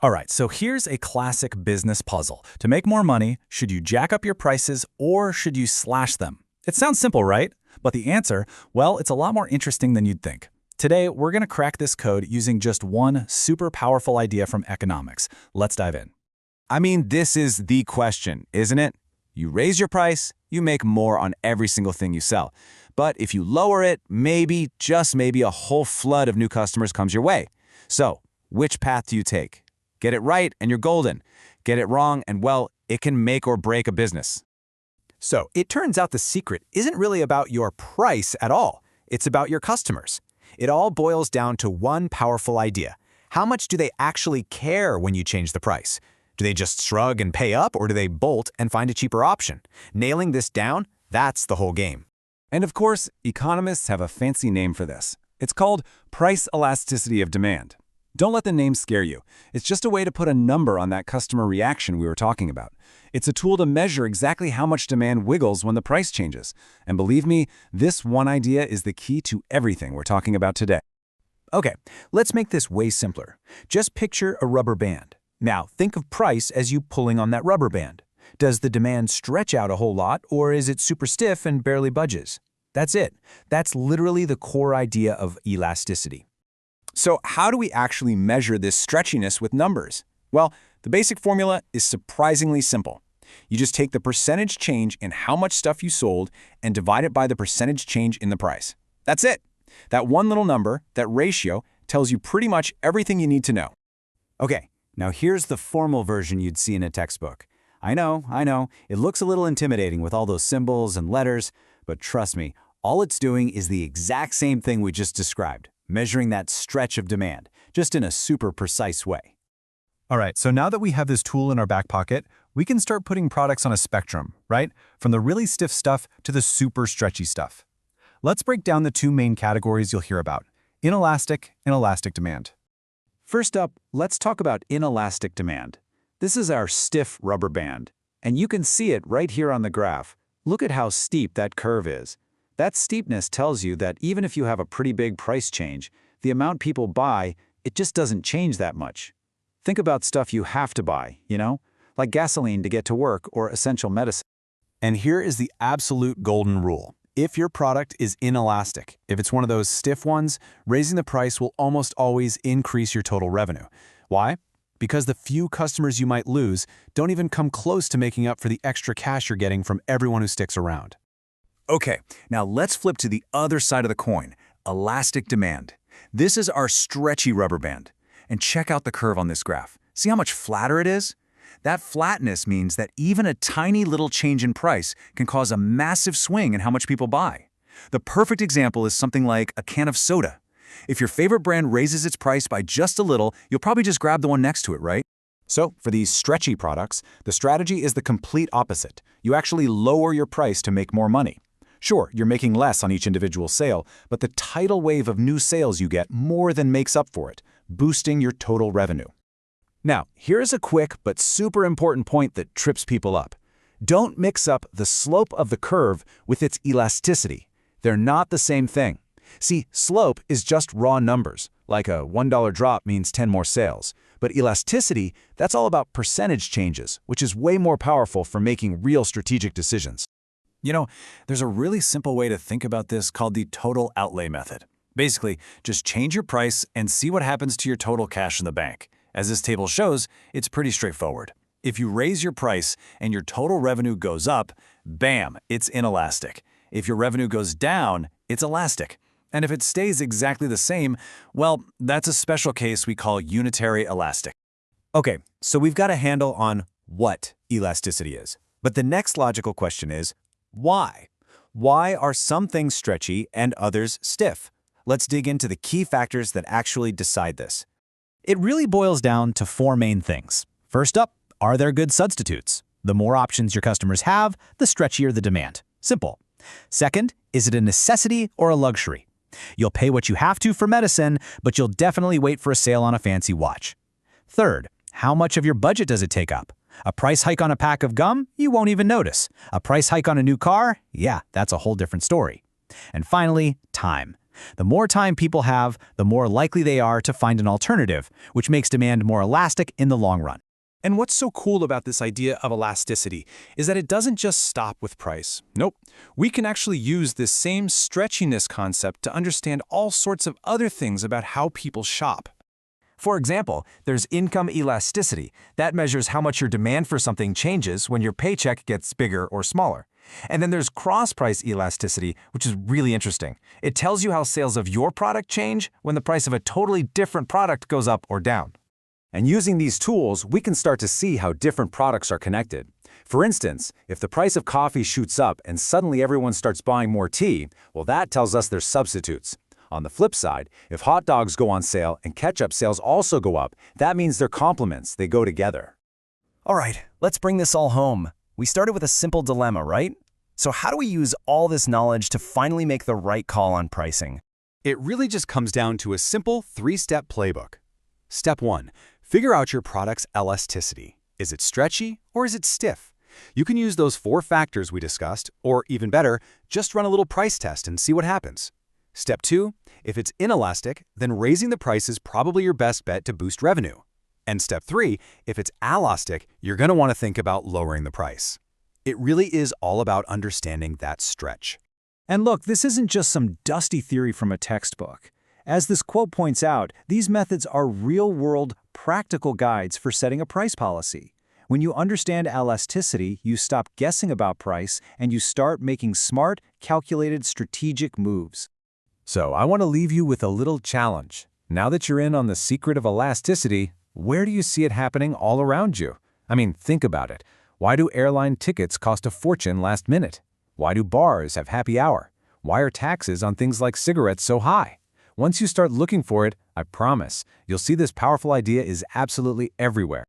All right, so here's a classic business puzzle. To make more money, should you jack up your prices or should you slash them? It sounds simple, right? But the answer, well, it's a lot more interesting than you'd think. Today, we're going to crack this code using just one super powerful idea from economics. Let's dive in. I mean, this is the question, isn't it? You raise your price, you make more on every single thing you sell. But if you lower it, maybe, just maybe, a whole flood of new customers comes your way. So, which path do you take? Get it right and you're golden. Get it wrong and, well, it can make or break a business. So it turns out the secret isn't really about your price at all. It's about your customers. It all boils down to one powerful idea. How much do they actually care when you change the price? Do they just shrug and pay up, or do they bolt and find a cheaper option? Nailing this down, that's the whole game. And of course, economists have a fancy name for this. It's called price elasticity of demand. Don't let the name scare you. It's just a way to put a number on that customer reaction we were talking about. It's a tool to measure exactly how much demand wiggles when the price changes. And believe me, this one idea is the key to everything we're talking about today. Okay, let's make this way simpler. Just picture a rubber band. Now, think of price as you pulling on that rubber band. Does the demand stretch out a whole lot, or is it super stiff and barely budges? That's it. That's literally the core idea of elasticity. So how do we actually measure this stretchiness with numbers? Well, the basic formula is surprisingly simple. You just take the percentage change in how much stuff you sold and divide it by the percentage change in the price. That's it. That one little number, that ratio, tells you pretty much everything you need to know. Okay, now here's the formal version you'd see in a textbook. I know, it looks a little intimidating with all those symbols and letters, but trust me, all it's doing is the exact same thing we just described. Measuring that stretch of demand, just in a super precise way. All right, so now that we have this tool in our back pocket, we can start putting products on a spectrum, right? From the really stiff stuff to the super stretchy stuff. Let's break down the two main categories you'll hear about: inelastic and elastic demand. First up, let's talk about inelastic demand. This is our stiff rubber band, and you can see it right here on the graph. Look at how steep that curve is. That steepness tells you that even if you have a pretty big price change, the amount people buy, it just doesn't change that much. Think about stuff you have to buy, like gasoline to get to work or essential medicine. And here is the absolute golden rule. If your product is inelastic, if it's one of those stiff ones, raising the price will almost always increase your total revenue. Why? Because the few customers you might lose don't even come close to making up for the extra cash you're getting from everyone who sticks around. Okay, now let's flip to the other side of the coin, elastic demand. This is our stretchy rubber band. And check out the curve on this graph. See how much flatter it is? That flatness means that even a tiny little change in price can cause a massive swing in how much people buy. The perfect example is something like a can of soda. If your favorite brand raises its price by just a little, you'll probably just grab the one next to it, right? So, for these stretchy products, the strategy is the complete opposite. You actually lower your price to make more money. Sure, you're making less on each individual sale, but the tidal wave of new sales you get more than makes up for it, boosting your total revenue. Now, here's a quick but super important point that trips people up. Don't mix up the slope of the curve with its elasticity. They're not the same thing. See, slope is just raw numbers, like a $1 drop means 10 more sales. But elasticity, that's all about percentage changes, which is way more powerful for making real strategic decisions. There's a really simple way to think about this called the total outlay method. Basically, just change your price and see what happens to your total cash in the bank. As this table shows, it's pretty straightforward. If you raise your price and your total revenue goes up, bam, it's inelastic. If your revenue goes down, it's elastic. And if it stays exactly the same, well, that's a special case we call unitary elastic. Okay, so we've got a handle on what elasticity is. But the next logical question is, why? Why are some things stretchy and others stiff? Let's dig into the key factors that actually decide this. It really boils down to four main things. First up, are there good substitutes? The more options your customers have, the stretchier the demand. Simple. Second, is it a necessity or a luxury? You'll pay what you have to for medicine, but you'll definitely wait for a sale on a fancy watch. Third, how much of your budget does it take up? A price hike on a pack of gum? You won't even notice. A price hike on a new car? Yeah, that's a whole different story. And finally, time. The more time people have, the more likely they are to find an alternative, which makes demand more elastic in the long run. And what's so cool about this idea of elasticity is that it doesn't just stop with price. Nope. We can actually use this same stretchiness concept to understand all sorts of other things about how people shop. For example, there's income elasticity. That measures how much your demand for something changes when your paycheck gets bigger or smaller. And then there's cross-price elasticity, which is really interesting. It tells you how sales of your product change when the price of a totally different product goes up or down. And using these tools, we can start to see how different products are connected. For instance, if the price of coffee shoots up and suddenly everyone starts buying more tea, well, that tells us there's substitutes. On the flip side, if hot dogs go on sale and ketchup sales also go up, that means they're complements, they go together. All right, let's bring this all home. We started with a simple dilemma, right? So how do we use all this knowledge to finally make the right call on pricing? It really just comes down to a simple 3-step playbook. Step 1. Figure out your product's elasticity. Is it stretchy or is it stiff? You can use those 4 factors we discussed, or even better, just run a little price test and see what happens. Step 2. If it's inelastic, then raising the price is probably your best bet to boost revenue. And step 3. If it's elastic, you're going to want to think about lowering the price. It really is all about understanding that stretch. And look, this isn't just some dusty theory from a textbook. As this quote points out, these methods are real-world, practical guides for setting a price policy. When you understand elasticity, you stop guessing about price and you start making smart, calculated, strategic moves. So I want to leave you with a little challenge. Now that you're in on the secret of elasticity, where do you see it happening all around you? I mean, think about it. Why do airline tickets cost a fortune last minute? Why do bars have happy hour? Why are taxes on things like cigarettes so high? Once you start looking for it, I promise, you'll see this powerful idea is absolutely everywhere.